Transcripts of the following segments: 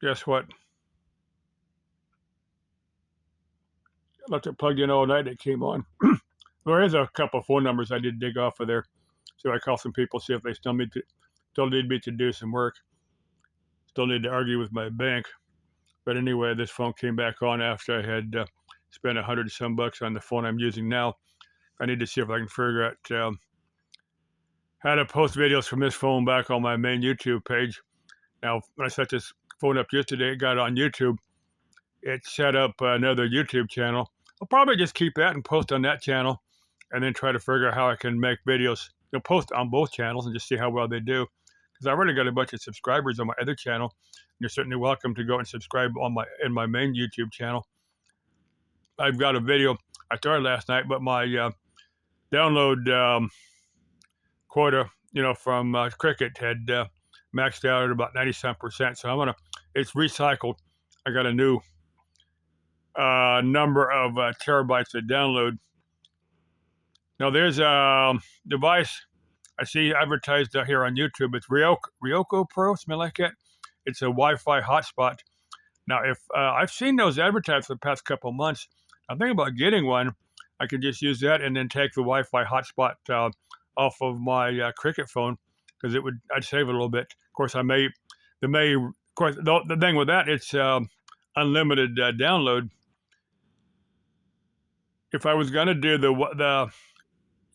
Guess what? I left it plugged in all night. It came on. There is a couple of phone numbers I did dig off of there. So I call some people, see if they still need me to do some work. Still need to argue with my bank. But anyway, this phone came back on after I had spent $100 some on the phone I'm using now. I need to see if I can figure out how to post videos from this phone back on my main YouTube page. Now, when I set this phone up yesterday, it got on YouTube. It set up another YouTube channel. I'll probably just keep that and post on that channel, and then try to figure out how I can make videos, post on both channels and just see how well they do. Because I've already got a bunch of subscribers on my other channel. You're certainly welcome to go and subscribe in my main YouTube channel. I've got a video I started last night, but my download quota, from Cricket had maxed out at about 90-some%. So it's recycled. I got a new number of terabytes to download. Now there's a device I see advertised here on YouTube. It's Ryoko Pro, something like that. It's a Wi-Fi hotspot. Now, if I've seen those advertised for the past couple of months, I'm thinking about getting one. I could just use that and then take the Wi-Fi hotspot off of my Cricket phone, because I'd save it a little bit. Of course, the thing with that, it's unlimited download. If I was going to do the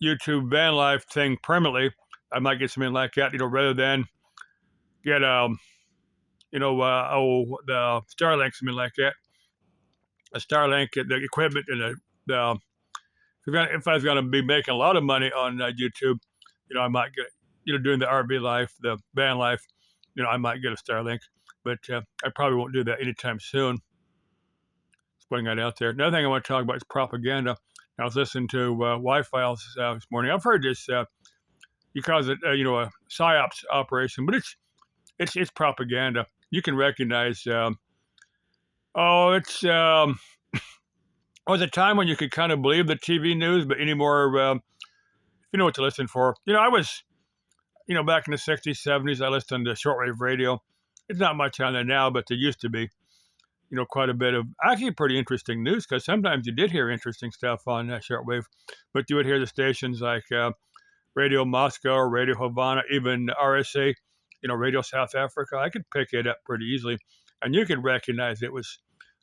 YouTube van life thing permanently, I might get something like that, rather than get the Starlink, something like that. A Starlink, the equipment, and if I was going to be making a lot of money on YouTube, I might get, doing the RV life, the van life, I might get a Starlink, but I probably won't do that anytime soon. Just putting that out there. Another thing I want to talk about is propaganda. I was listening to Wi-Fi this morning. I've heard this. You call it, a psyops operation, but it's propaganda. You can recognize. It's was a time when you could kind of believe the TV news, but anymore, you know what to listen for. I was, back in the 60s, 70s, I listened to shortwave radio. It's not much on there now, but there used to be, quite a bit of actually pretty interesting news, because sometimes you did hear interesting stuff on shortwave, but you would hear the stations like Radio Moscow or Radio Havana, even RSA, Radio South Africa. I could pick it up pretty easily, and you could recognize it was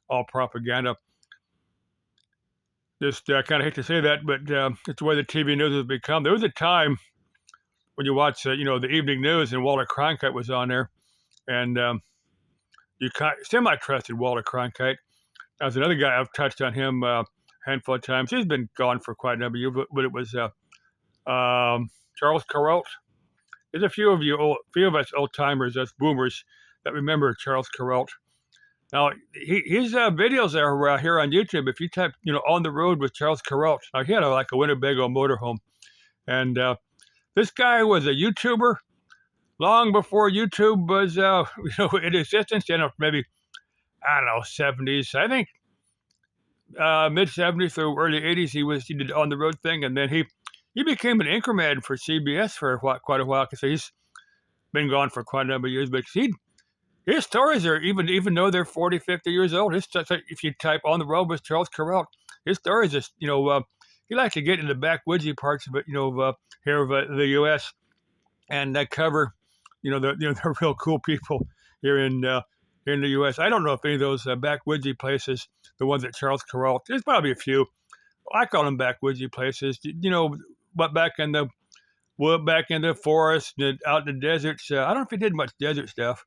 all propaganda. Just kind of hate to say that, but it's the way the TV news has become. There was a time when you watch, the evening news, and Walter Cronkite was on there, and you semi-trusted Walter Cronkite. There's another guy, I've touched on him a handful of times. He's been gone for quite a number of years, but it was Charles Kuralt. There's a few of us old-timers, us boomers, that remember Charles Kuralt. Now, his videos are here on YouTube. If you type, on the road with Charles Kuralt, now he had a Winnebago motorhome. And this guy was a YouTuber long before YouTube was, in existence, maybe, 70s. I think mid-70s through early 80s, he did on the road thing. And then he became an anchorman for CBS for quite a while, because he's been gone for quite a number of years. But his stories are, even though they're 40, 50 years old, if you type on the road with Charles Kuralt, his stories is, he likes to get into the backwoodsy parts of it, here of the U.S. and cover, the real cool people here in the U.S. I don't know if any of those backwoodsy places, the ones that Charles Kuralt, there's probably a few. I call them backwoodsy places, but back in the forest, out in the deserts. I don't know if he did much desert stuff.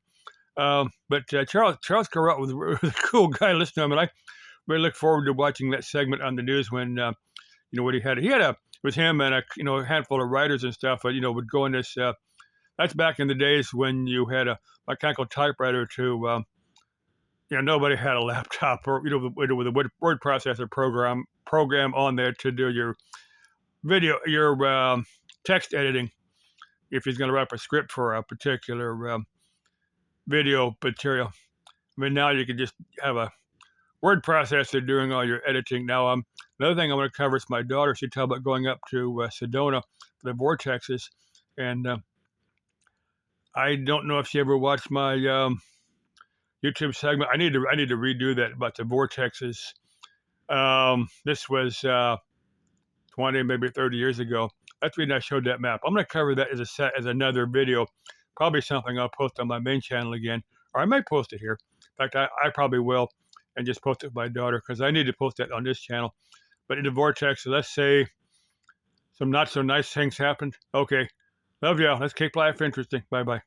But Charles Kuralt was a cool guy. Listen to him, and I really look forward to watching that segment on the news when, what he had. It was him and a handful of writers and stuff. Would go in this. That's back in the days when you had a mechanical typewriter to, nobody had a laptop or with a word processor program on there to do your video, your text editing. If he's going to write a script for a particular video material. I mean, now you can just have a word processor doing all your editing. Now, another thing I want to cover is my daughter. She talked about going up to Sedona for the vortexes, and I don't know if she ever watched my YouTube segment. I need to redo that about the vortexes. This was 20, maybe 30 years ago. That's the reason I showed that map. I'm going to cover that as another video, probably something I'll post on my main channel again, or I might post it here. In fact, I probably will, and just post it with my daughter because I need to post that on this channel. But in the vortex, let's say some not so nice things happened. Okay, love y'all. Let's keep life interesting. Bye bye.